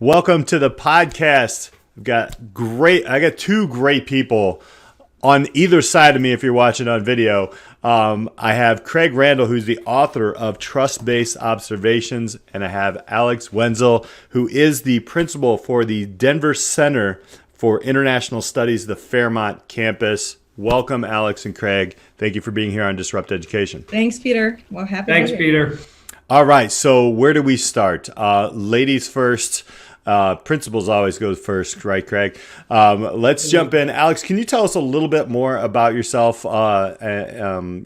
Welcome to the podcast. I got two great people on either side of me if you're watching on video. I have Craig Randall, who's the author of Trust-Based Observations, and I have Alex Wenzel, who is the principal for the Denver Center for International Studies, the Fairmont campus. Welcome, Alex and Craig. Thank you for being here on Disrupt Education. Thanks, Peter. Well, happy. Thanks, Peter. All right, so where do we start? Ladies first. Principals always go first, right, Craig? Let's jump in. Alex, can you tell us a little bit more about yourself, in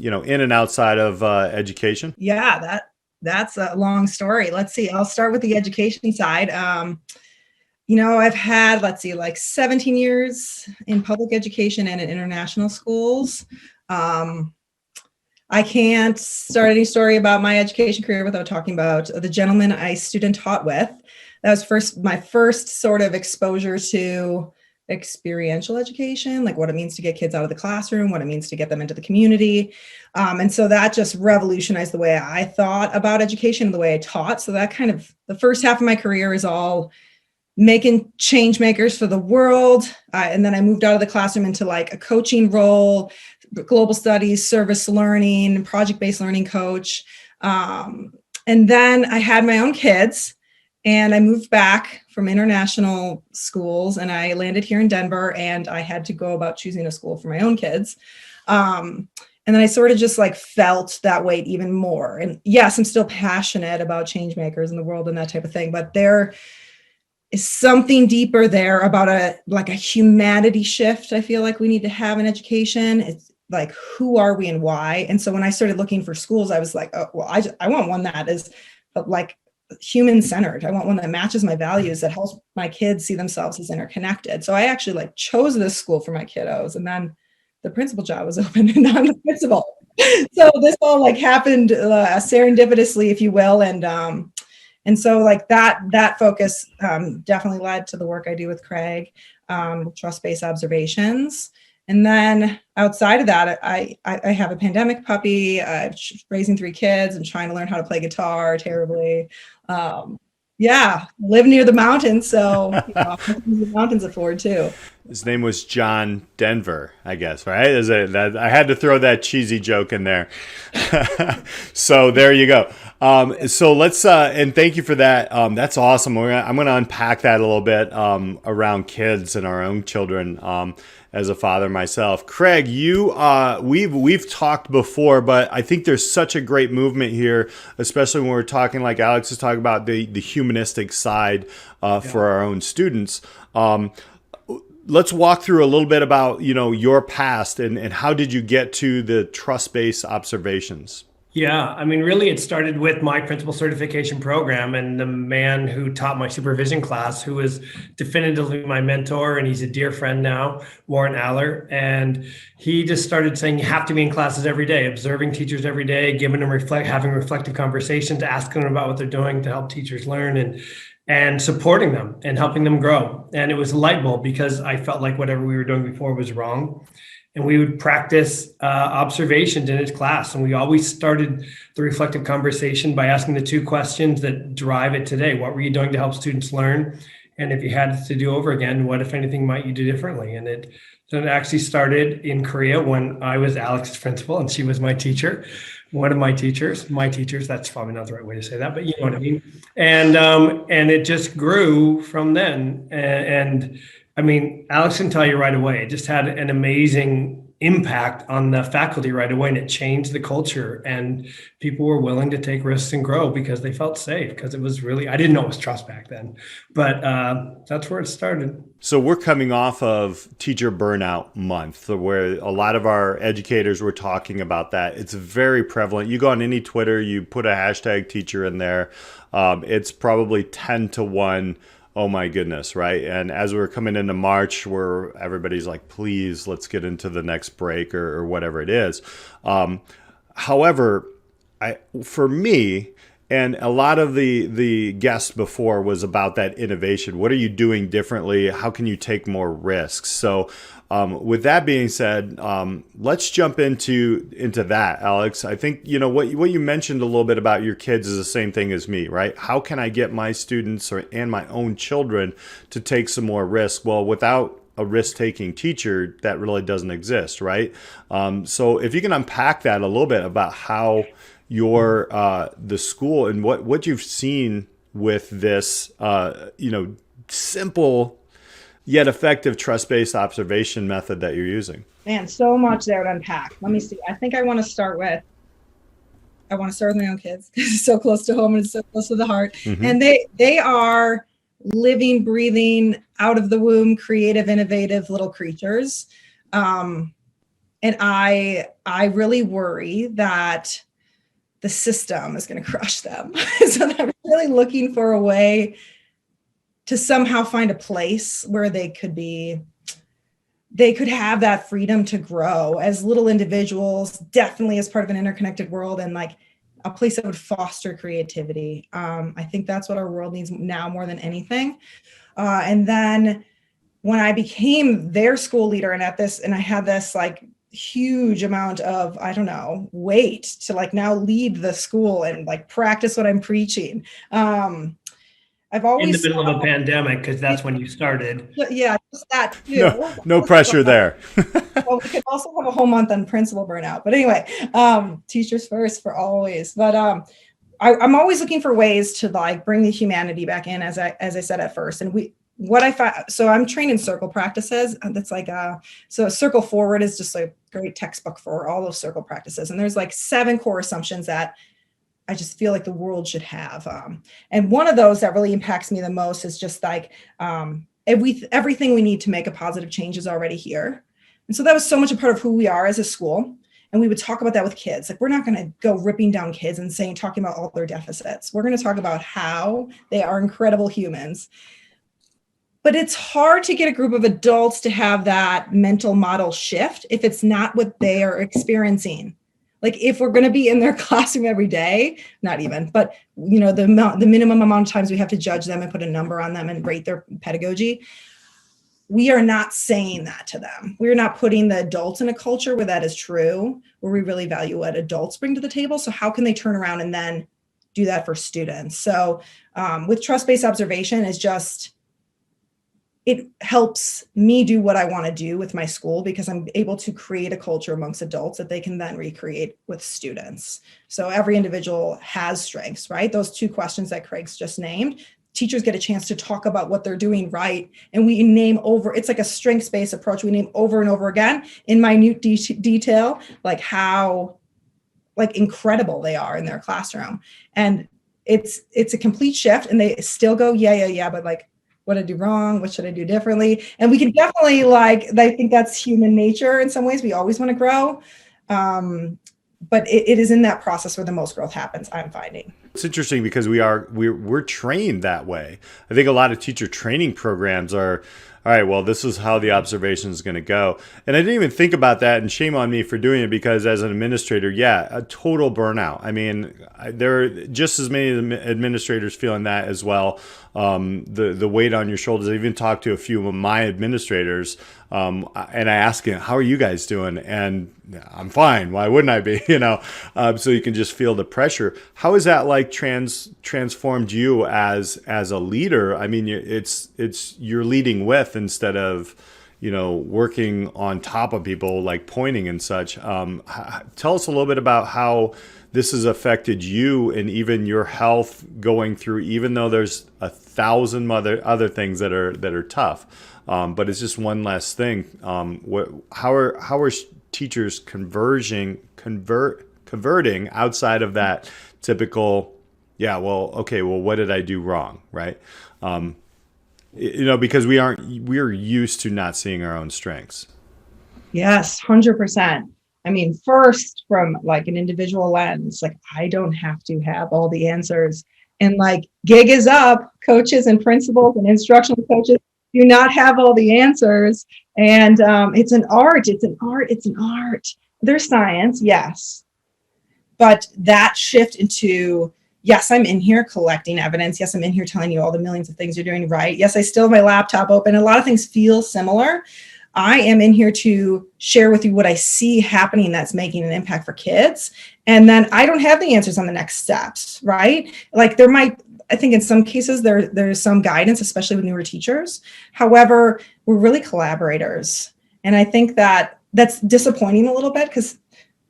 and outside of education? Yeah, that's a long story. Let's see. I'll start with the education side. I've had, 17 years in public education and in international schools. I can't start any story about my education career without talking about the gentleman I student taught with. That was my first sort of exposure to experiential education, like what it means to get kids out of the classroom, what it means to get them into the community. And so that just revolutionized the way I thought about education and the way I taught. So that kind of, the first half of my career is all making change makers for the world. And then I moved out of the classroom into like a coaching role, global studies, service learning, project-based learning coach. And then I had my own kids. And I moved back from international schools and I landed here in Denver and I had to go about choosing a school for my own kids. And then I sort of just felt that weight even more. And yes, I'm still passionate about change makers in the world and that type of thing, but there is something deeper there about a humanity shift I feel like we need to have in education. It's like, who are we and why? And so when I started looking for schools, I was like, oh, well, I want one that is human-centered. I want one that matches my values, that helps my kids see themselves as interconnected. So I actually chose this school for my kiddos, and then the principal job was open and I'm the principal. So this all happened serendipitously, if you will. And so that focus definitely led to the work I do with Craig, trust-based observations. And then outside of that, I have a pandemic puppy. I'm raising 3 kids and trying to learn how to play guitar terribly. Live near the mountains, so the mountains afford too. His name was John Denver, I guess, right? I had to throw that cheesy joke in there. So there you go. So let's and thank you for that. That's awesome. I'm gonna unpack that a little bit around kids and our own children. As a father myself, Craig, we've talked before, but I think there's such a great movement here, especially when we're talking like Alex is talking about the humanistic side for our own students. Let's walk through a little bit about your past and how did you get to the trust-based observations? Yeah, I mean, really, it started with my principal certification program and the man who taught my supervision class, who was definitively my mentor, and he's a dear friend now, Warren Aller. And he just started saying, you have to be in classes every day, observing teachers every day, giving them having reflective conversations, asking them about what they're doing to help teachers learn and supporting them and helping them grow. And it was a light bulb because I felt like whatever we were doing before was wrong. And we would practice observations in his class. And we always started the reflective conversation by asking the 2 questions that drive it today. What were you doing to help students learn? And if you had to do over again, what, if anything, might you do differently? And it actually started in Korea when I was Alex's principal and she was my teacher. One of my teachers, that's probably not the right way to say that, but you know what I mean? And it just grew from then. And I mean, Alex can tell you right away, it just had an amazing impact on the faculty right away, and it changed the culture, and people were willing to take risks and grow because they felt safe, because it was really, I didn't know it was trust back then, but that's where it started. So we're coming off of Teacher Burnout Month, where a lot of our educators were talking about that. It's very prevalent. You go on any Twitter, you put a hashtag teacher in there, it's probably 10 to 1. Oh my goodness, right? And as we're coming into March, where everybody's like, please, let's get into the next break or whatever it is. However, for me, And a lot of the guest before was about that innovation. What are you doing differently? How can you take more risks? So with that being said, let's jump into that, Alex. I think, you know, what you mentioned a little bit about your kids is the same thing as me, right? How can I get my students and my own children to take some more risk? Well, without a risk-taking teacher, that really doesn't exist, right? So if you can unpack that a little bit about how your the school and what you've seen with this, you know, simple yet effective trust-based observation method that you're using. Man, so much there to unpack. Let me see. I think I want to start with my own kids because it's so close to home and it's so close to the heart. Mm-hmm. And they are living, breathing, out of the womb, creative, innovative little creatures. And I really worry that the system is going to crush them. So I'm really looking for a way to somehow find a place where they could have that freedom to grow as little individuals, definitely as part of an interconnected world, and like a place that would foster creativity. I think that's what our world needs now more than anything. And then when I became their school leader and I had this like huge amount of, I don't know, weight to like now lead the school and like practice what I'm preaching. I've always in the middle of a pandemic, because that's when you started. Yeah, just that too. No pressure there. Well, we could also have a whole month on principal burnout. But anyway, teachers first for always. But I'm always looking for ways to like bring the humanity back in, as I said at first. And what I found, so I'm trained in circle practices. That's like so circle forward is just a great textbook for all those circle practices. And there's like 7 core assumptions that I just feel like the world should have. And one of those that really impacts me the most is just like everything we need to make a positive change is already here. And so that was so much a part of who we are as a school. And we would talk about that with kids. Like, we're not going to go ripping down kids and talking about all their deficits. We're going to talk about how they are incredible humans. But it's hard to get a group of adults to have that mental model shift if it's not what they are experiencing. Like, if we're going to be in their classroom every day, not even, but you know, the minimum amount of times we have to judge them and put a number on them and rate their pedagogy, we are not saying that to them. We're not putting the adults in a culture where that is true, where we really value what adults bring to the table. So how can they turn around and then do that for students? So with trust-based observation is just, it helps me do what I want to do with my school, because I'm able to create a culture amongst adults that they can then recreate with students. So every individual has strengths, right? Those 2 questions that Craig's just named, teachers get a chance to talk about what they're doing right. And we name over, it's like a strengths-based approach. We name over and over again in minute detail, like how like incredible they are in their classroom. And it's a complete shift, and they still go, yeah, but like, what did I do wrong? What should I do differently? And we can definitely I think that's human nature in some ways. We always want to grow. But it is in that process where the most growth happens, I'm finding. It's interesting because we're trained that way. I think a lot of teacher training programs are, all right, well, this is how the observation is going to go. And I didn't even think about that, and shame on me for doing it, because as an administrator, yeah, a total burnout. I mean, there are just as many administrators feeling that as well. The weight on your shoulders. I even talked to a few of my administrators, and I asked them, how are you guys doing? And I'm fine. Why wouldn't I be? You know, so you can just feel the pressure. How has that like transformed you as a leader? I mean, it's you're leading with instead of, you know, working on top of people, like pointing and such. Tell us a little bit about how this has affected you and even your health going through, even though there's 1,000 other things that are tough. But it's just one less thing. How are teachers converting outside of that typical, yeah, well, okay, well, what did I do wrong, right? You know, because we're used to not seeing our own strengths. Yes, 100%. I mean, first, from like an individual lens, like, I don't have to have all the answers. And like, gig is up. Coaches and principals and instructional coaches do not have all the answers. And it's an art. There's science, yes. But that shift into yes, I'm in here collecting evidence. Yes, I'm in here telling you all the millions of things you're doing right. Yes, I still have my laptop open. A lot of things feel similar. I am in here to share with you what I see happening that's making an impact for kids. And then I don't have the answers on the next steps, right? Like I think in some cases there's some guidance, especially with newer teachers. However, we're really collaborators. And I think that's disappointing a little bit, because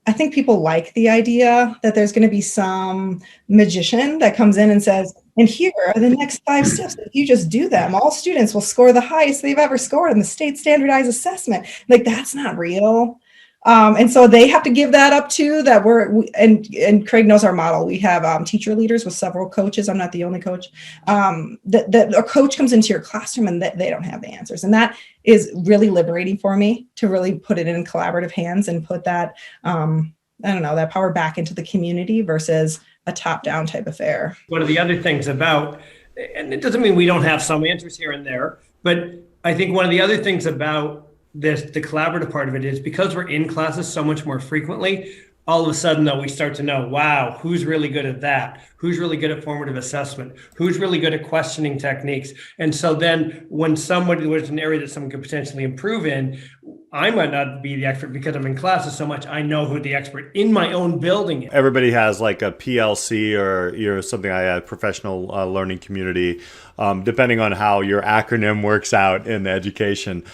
I think people like the idea that there's going to be some magician that comes in and says, and here are the next 5 steps. If you just do them, all students will score the highest they've ever scored in the state standardized assessment. Like, that's not real. And so they have to give that up too, and Craig knows our model. We have teacher leaders with several coaches. I'm not the only coach. That a coach comes into your classroom and they don't have the answers. And that is really liberating for me, to really put it in collaborative hands and put that, that power back into the community versus a top-down type affair. One of the other things about, and it doesn't mean we don't have some answers here and there, but I think one of the other things about the collaborative part of it is, because we're in classes so much more frequently, all of a sudden, though, we start to know, wow, who's really good at that? Who's really good at formative assessment? Who's really good at questioning techniques? And so then when there's an area that someone could potentially improve in, I might not be the expert because I'm in classes so much. I know who the expert in my own building is. Everybody has like a PLC or something like that, professional learning community, depending on how your acronym works out in education.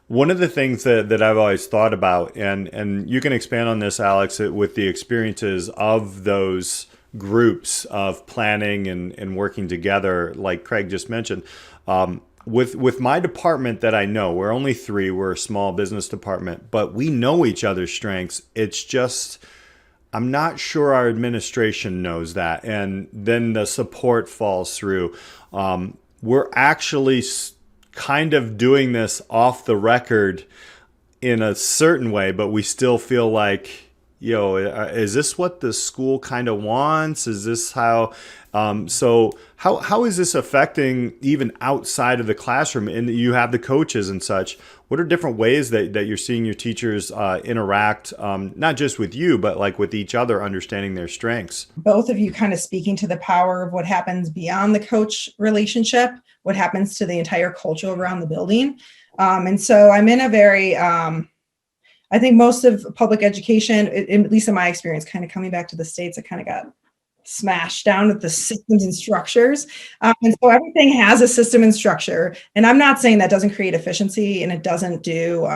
One of the things that I've always thought about, and you can expand on this, Alex, with the experiences of those groups of planning and working together, like Craig just mentioned. With my department that I know, we're only 3, we're a small business department, but we know each other's strengths. It's just, I'm not sure our administration knows that. And then the support falls through. We're actually kind of doing this off the record in a certain way, but we still feel like, is this what the school kind of wants? Is this how, so how is this affecting even outside of the classroom? And you have the coaches and such. What are different ways that you're seeing your teachers interact, not just with you, but like with each other, understanding their strengths? Both of you kind of speaking to the power of what happens beyond the coach relationship, what happens to the entire culture around the building. And so I'm in a very, I think most of public education, at least in my experience, kind of coming back to the States, it kind of got smashed down with the systems and structures. And so everything has a system and structure. And I'm not saying that doesn't create efficiency, and it doesn't do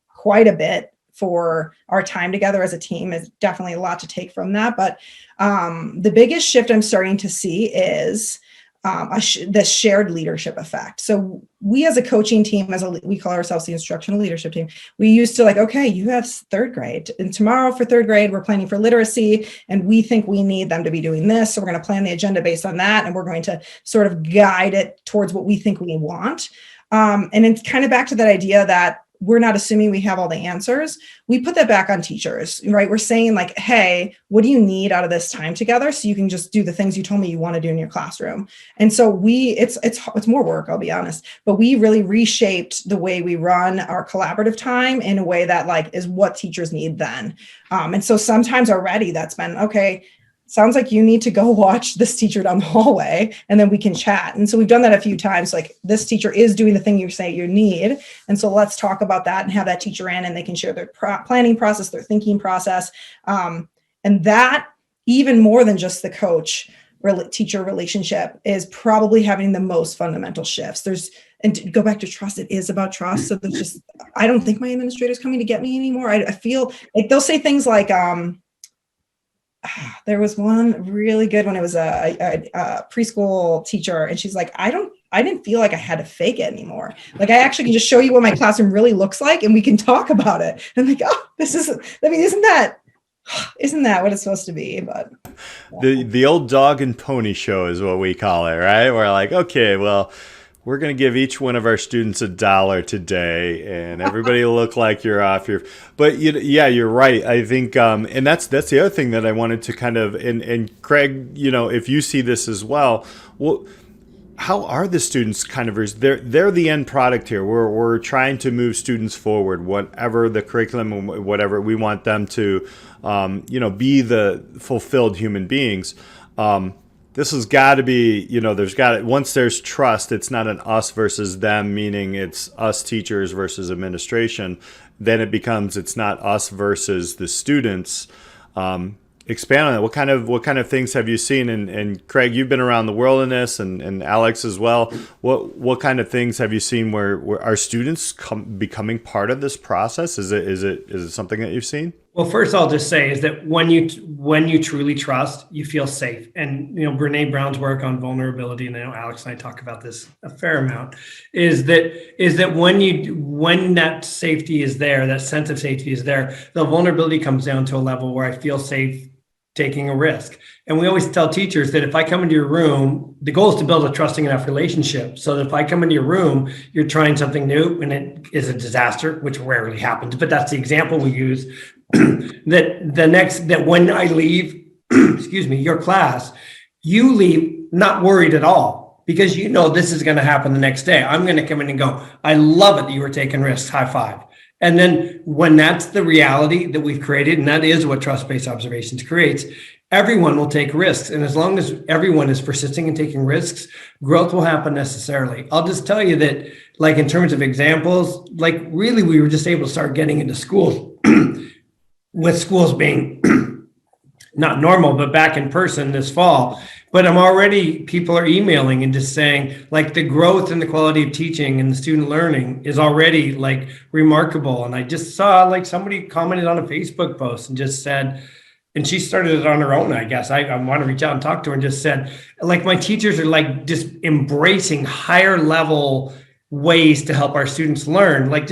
quite a bit for our time together as a team. Is definitely a lot to take from that. But the biggest shift I'm starting to see is the shared leadership effect. So we as a coaching team, we call ourselves the instructional leadership team. We used to okay, you have 3rd grade, and tomorrow for 3rd grade, we're planning for literacy, and we think we need them to be doing this. So we're going to plan the agenda based on that, and we're going to sort of guide it towards what we think we want. And it's kind of back to that idea that we're not assuming we have all the answers. We put that back on teachers, right? We're saying hey, what do you need out of this time together so you can just do the things you told me you want to do in your classroom? And so it's more work, I'll be honest, but we really reshaped the way we run our collaborative time in a way that is what teachers need then. And so sometimes already that's been, okay, sounds like you need to go watch this teacher down the hallway, and then we can chat. And so we've done that a few times. This teacher is doing the thing you say you need. And so let's talk about that and have that teacher in, and they can share their planning process, their thinking process. And that, even more than just the coach teacher relationship, is probably having the most fundamental shifts. And to go back to trust, it is about trust. So I don't think my administrator's coming to get me anymore. I feel like they'll say things like, there was one really good one. It was a preschool teacher, and she's like, I didn't feel like I had to fake it anymore. I actually can just show you what my classroom really looks like, and we can talk about it. And I'm like, isn't that what it's supposed to be? But the old dog and pony show is what we call it, right? We're like, okay, well, we're going to give each one of our students $1 today, and everybody will look like you're off your. But you're right. I think, and that's the other thing that I wanted to kind of, and Craig, if you see this as well, how are the students kind of? They're the end product here. We're trying to move students forward, whatever the curriculum, whatever we want them to, be the fulfilled human beings. This has got to be, once there's trust, it's not an us versus them, meaning it's us teachers versus administration. Then it becomes, it's not us versus the students. Expand on that. What kind of things have you seen? And Craig, you've been around the world in this, and Alex as well. What kind of things have you seen where are students becoming part of this process? Is it something that you've seen? Well, first I'll just say is that when you truly trust, you feel safe. And Brene Brown's work on vulnerability, and I know Alex and I talk about this a fair amount, is that when that safety is there, that sense of safety is there, the vulnerability comes down to a level where I feel safe taking a risk. And we always tell teachers that if I come into your room, the goal is to build a trusting enough relationship so that if I come into your room, you're trying something new and it is a disaster, which rarely happens, but that's the example we use. that when I leave, excuse me, your class, you leave not worried at all because this is going to happen the next day. I'm going to come in and go, I love it that you were taking risks, high five. And then when that's the reality that we've created, and that is what trust-based observations creates, everyone will take risks. And as long as everyone is persisting in taking risks, growth will happen necessarily. I'll just tell you that, like in terms of examples, like really we were just able to start getting into schools with schools being not normal, but back in person this fall. But people are emailing and just saying like the growth and the quality of teaching and the student learning is already like remarkable. And I just saw like somebody commented on a Facebook post and just said, and she started it on her own, I guess. I want to reach out and talk to her and just said, like, my teachers are like just embracing higher level ways to help our students learn. Like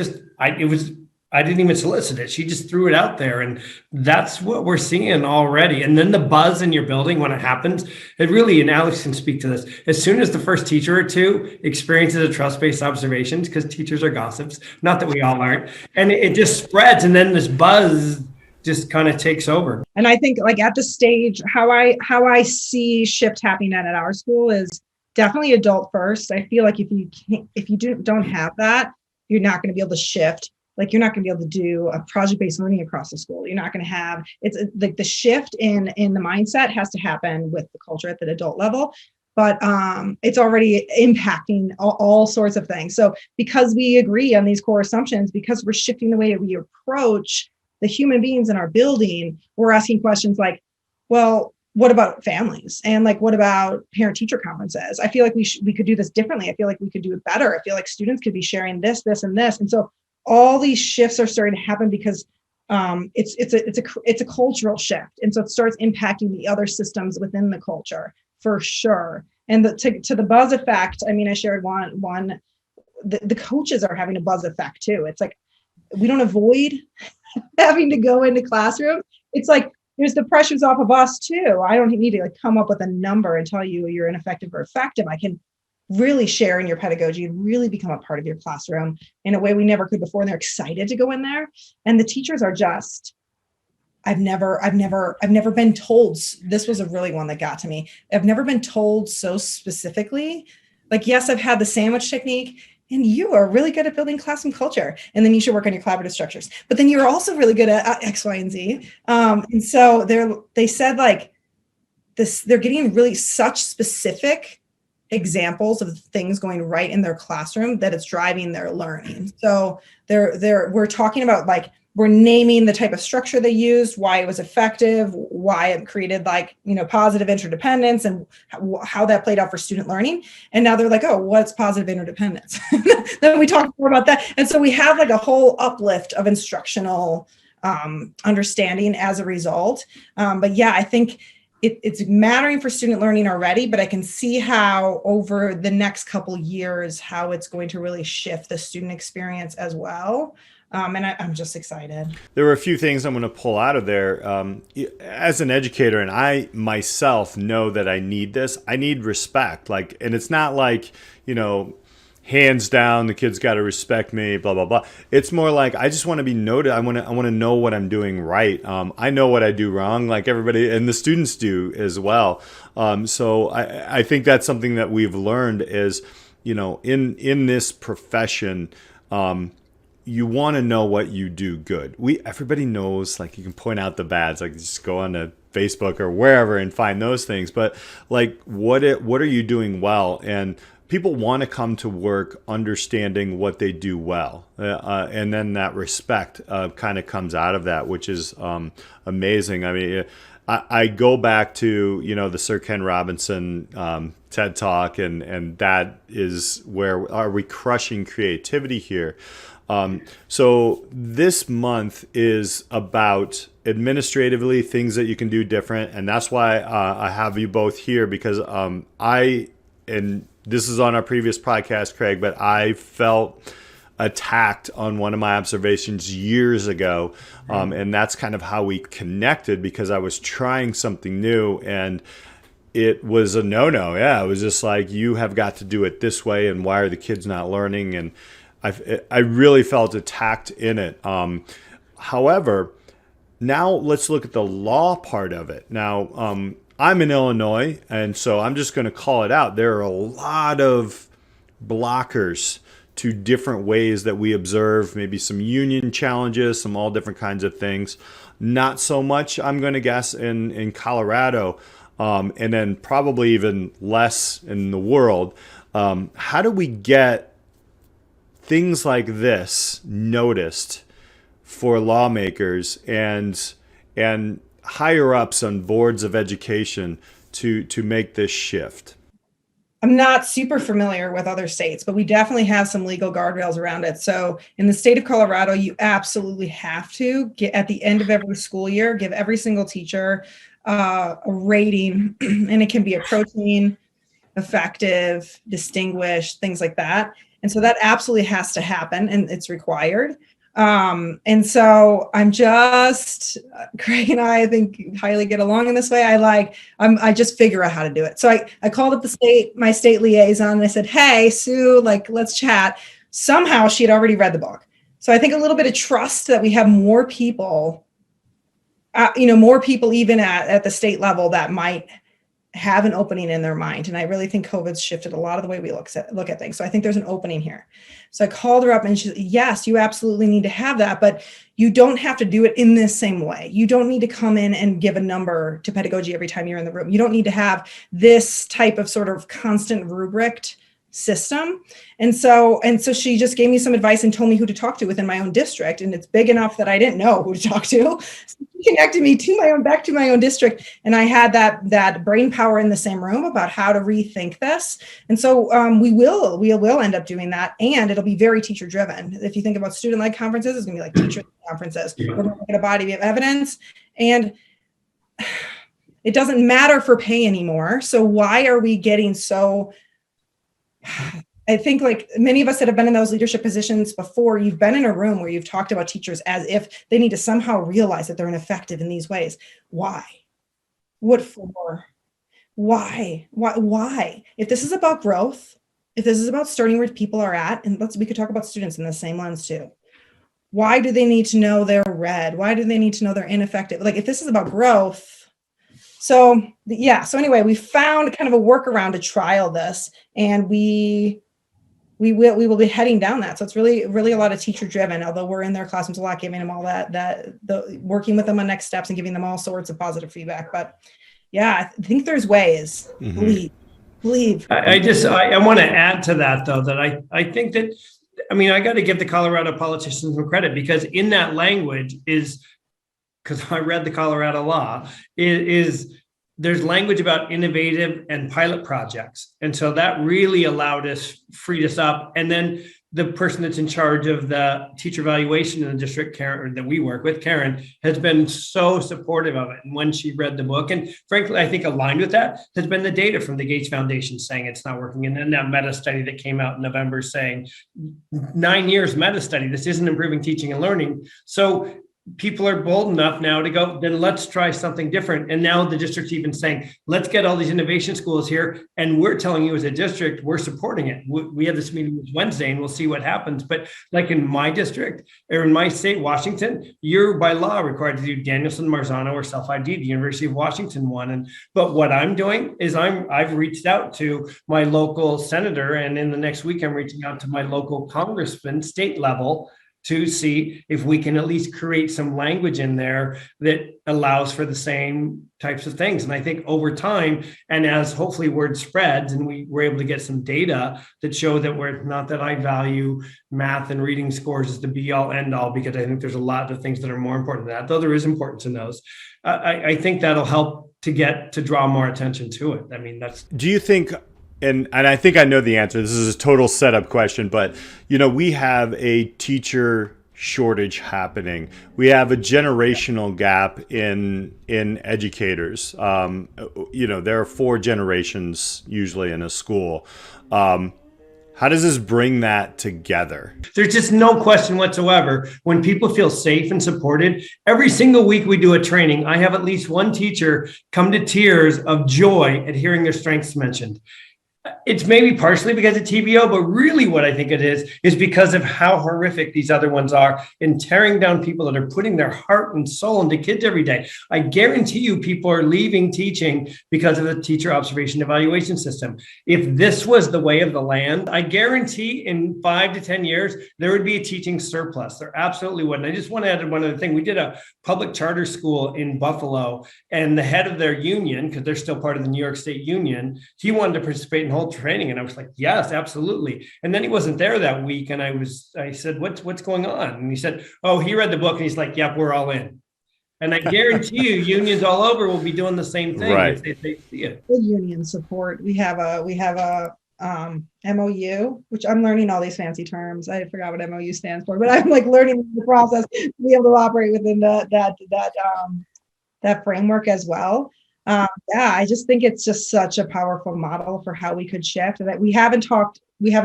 I didn't even solicit it. She just threw it out there. And that's what we're seeing already. And then the buzz in your building when it happens, it really, and Alex can speak to this, as soon as the first teacher or two experiences a trust-based observations, because teachers are gossips, not that we all aren't, and it just spreads. And then this buzz just kind of takes over. And I think like at the stage, how I see shift happening at our school is definitely adult first. I feel like if you don't have that, you're not going to be able to shift. Like you're not going to be able to do a project-based learning across the school. You're not going to have, it's like the shift in the mindset has to happen with the culture at the adult level, but it's already impacting all sorts of things. So because we agree on these core assumptions, because we're shifting the way we approach the human beings in our building, we're asking questions like, well, what about families? And like, what about parent-teacher conferences? I feel like we could do this differently. I feel like we could do it better. I feel like students could be sharing this, this, and this. And so all these shifts are starting to happen because it's a cultural shift, and so it starts impacting the other systems within the culture for sure. And to the buzz effect, I mean, I shared one. The coaches are having a buzz effect too. It's like we don't avoid having to go into classroom. It's like there's the pressures off of us too. I don't need to like come up with a number and tell you you're ineffective or effective. I can really share in your pedagogy and really become a part of your classroom in a way we never could before. And they're excited to go in there. And the teachers are just, I've never been told, this was a really one that got to me. I've never been told so specifically, like, yes, I've had the sandwich technique and you are really good at building classroom culture. And then you should work on your collaborative structures, but then you're also really good at X, Y, and Z. And so they said like this, they're getting really such specific examples of things going right in their classroom that it's driving their learning. So we're talking about like, we're naming the type of structure they used, why it was effective, why it created like, positive interdependence and how that played out for student learning. And now they're like, oh, what's positive interdependence? Then we talk more about that. And so we have like a whole uplift of instructional understanding as a result. But yeah, I think it's mattering for student learning already, but I can see how over the next couple years, how it's going to really shift the student experience as well. And I'm just excited. There were a few things I'm going to pull out of there. As an educator, and I myself know that I need this, I need respect. Like, and it's not like, hands down, the kids got to respect me, blah, blah, blah. It's more like, I just want to be noted. I want to know what I'm doing right. I know what I do wrong, like everybody, and the students do as well. So I think that's something that we've learned is, in this profession, you want to know what you do good. Everybody knows, like you can point out the bads, like just go on to Facebook or wherever and find those things. But like, what are you doing well? And people want to come to work understanding what they do well. And then that respect kind of comes out of that, which is amazing. I mean, I go back to, the Sir Ken Robinson TED Talk, and that is where are we crushing creativity here? So this month is about administratively things that you can do different. And that's why I have you both here, because and this is on our previous podcast, Craig, but I felt attacked on one of my observations years ago. And that's kind of how we connected, because I was trying something new and it was a no-no. Yeah, it was just like, you have got to do it this way, and why are the kids not learning? And I really felt attacked in it. However, now let's look at the law part of it. Now, I'm in Illinois, and so I'm just going to call it out. There are a lot of blockers to different ways that we observe, maybe some union challenges, some all different kinds of things. Not so much, I'm going to guess, in Colorado, and then probably even less in the world. How do we get things like this noticed for lawmakers and higher ups on boards of education to make this shift? I'm not super familiar with other states, but we definitely have some legal guardrails around it. So in the state of Colorado, you absolutely have to get at the end of every school year, give every single teacher a rating, and it can be approaching, effective, distinguished, things like that. And so that absolutely has to happen, and it's required. And so I'm just, Craig and I think highly get along in this way. I just figure out how to do it. So I called up my state liaison, and I said, hey, Sue, let's chat. Somehow she had already read the book. So I think a little bit of trust that we have more people, even at the state level that might have an opening in their mind. And I really think COVID's shifted a lot of the way we look at things. So I think there's an opening here. So I called her up, and she said, yes, you absolutely need to have that, but you don't have to do it in this same way. You don't need to come in and give a number to pedagogy every time you're in the room. You don't need to have this type of sort of constant rubric system. And so she just gave me some advice and told me who to talk to within my own district. And it's big enough that I didn't know who to talk to. So she connected me back to my own district. And I had that brain power in the same room about how to rethink this. And so we will end up doing that. And it'll be very teacher driven. If you think about student-led conferences, it's gonna be like teacher conferences. We're gonna get a body of evidence, and it doesn't matter for pay anymore. So why are we getting so, I think many of us that have been in those leadership positions before, you've been in a room where you've talked about teachers as if they need to somehow realize that they're ineffective in these ways. Why? What for? Why? If this is about growth, if this is about starting where people are at, and we could talk about students in the same lens too. Why do they need to know they're red? Why do they need to know they're ineffective? If this is about growth. So anyway, we found kind of a workaround to trial this, and we will be heading down that. So it's really, really a lot of teacher driven, although we're in their classrooms a lot, giving them all working with them on next steps and giving them all sorts of positive feedback. But yeah, I think there's ways. Mm-hmm. Believe. I want to add to that, though, that I think that, I got to give the Colorado politicians some credit, because in that language because I read the Colorado law, there's language about innovative and pilot projects. And so that really freed us up. And then the person that's in charge of the teacher evaluation in the district, Karen, that we work with, Karen, has been so supportive of it. And when she read the book, and frankly, I think aligned with that has been the data from the Gates Foundation saying it's not working. And then that meta study that came out in November saying 9 years meta study, this isn't improving teaching and learning. So people are bold enough now to go, then let's try something different. And now the district's even saying, let's get all these innovation schools here. And we're telling you as a district, we're supporting it. We have this meeting this Wednesday, and we'll see what happens. But in my district or in my state, Washington, you're by law required to do Danielson, Marzano, or self-ID. The University of Washington one. But what I'm doing is I've reached out to my local senator, and in the next week, I'm reaching out to my local congressman, state level, to see if we can at least create some language in there that allows for the same types of things. And I think over time, and as hopefully word spreads and we were able to get some data that show that we're not that I value math and reading scores as the be all end all, because I think there's a lot of things that are more important than that, though there is importance in those. I think that'll help to draw more attention to it. I mean, do you think, and I think I know the answer, this is a total setup question, but we have a teacher shortage happening. We have a generational gap in educators. There are 4 generations usually in a school. How does this bring that together? There's just no question whatsoever. When people feel safe and supported, every single week we do a training, I have at least one teacher come to tears of joy at hearing their strengths mentioned. It's maybe partially because of TBO, but really what I think it is because of how horrific these other ones are in tearing down people that are putting their heart and soul into kids every day. I guarantee you people are leaving teaching because of the teacher observation evaluation system. If this was the way of the land, I guarantee in 5 to 10 years, there would be a teaching surplus. There absolutely would. And I just want to add one other thing. We did a public charter school in Buffalo, and the head of their union, because they're still part of the New York State Union, he wanted to participate in whole training. And I was like, yes, absolutely. And then he wasn't there that week. And I said, what's going on? And he said, oh, he read the book and he's like, yep, we're all in. And I guarantee you unions all over will be doing the same thing. Right. If they see it. Good union support. We have a MOU, which I'm learning all these fancy terms. I forgot what MOU stands for, but I'm like learning the process to be able to operate within that framework as well. I just think it's just such a powerful model for how we could shift, and that we haven't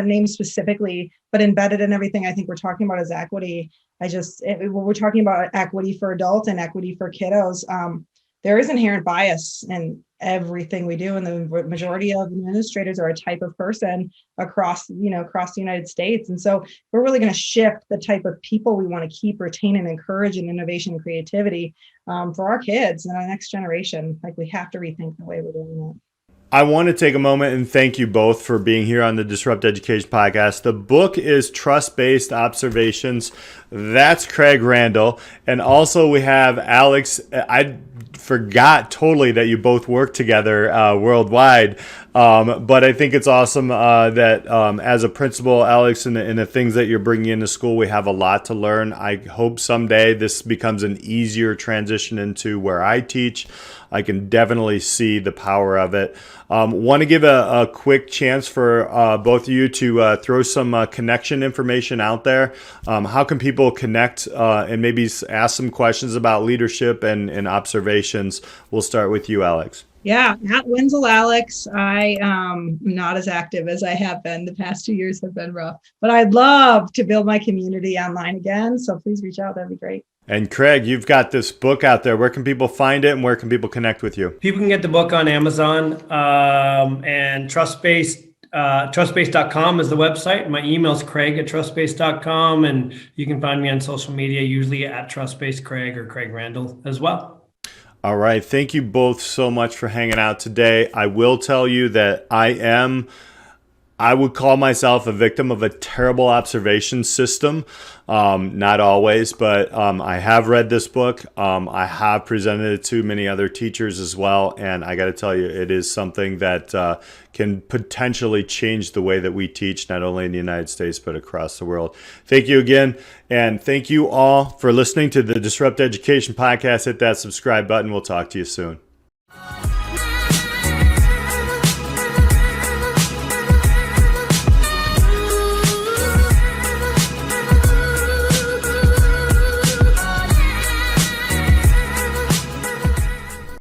named specifically, but embedded in everything I think we're talking about is equity. When we're talking about equity for adults and equity for kiddos, there is inherent bias in everything we do. And the majority of administrators are a type of person across the United States. And so we're really going to shift the type of people we want to keep, retain, and encourage in innovation and creativity for our kids and our next generation. Like, we have to rethink the way we're doing it. I want to take a moment and thank you both for being here on the Disrupt Education podcast. The book is Trust-Based Observations. That's Craig Randall. And also we have Alex. I forgot totally that you both work together worldwide. But I think it's awesome that as a principal, Alex, and the things that you're bringing into school, we have a lot to learn. I hope someday this becomes an easier transition into where I teach. I can definitely see the power of it. Want to give a quick chance for both of you to throw some connection information out there. How can people connect and maybe ask some questions about leadership and observations? We'll start with you, Alex. Yeah, at Wenzel Alex. I am not as active as I have been. The past 2 years have been rough, but I'd love to build my community online again. So please reach out. That'd be great. And Craig, you've got this book out there. Where can people find it and where can people connect with you? People can get the book on Amazon and trustbase.com is the website. My email is craig@trustbase.com, and you can find me on social media, usually at trustbasecraig or Craig Randall as well. All right. Thank you both so much for hanging out today. I will tell you that I would call myself a victim of a terrible observation system. Not always, but I have read this book. I have presented it to many other teachers as well. And I got to tell you, it is something that can potentially change the way that we teach, not only in the United States, but across the world. Thank you again. And thank you all for listening to the Disrupt Education podcast. Hit that subscribe button. We'll talk to you soon.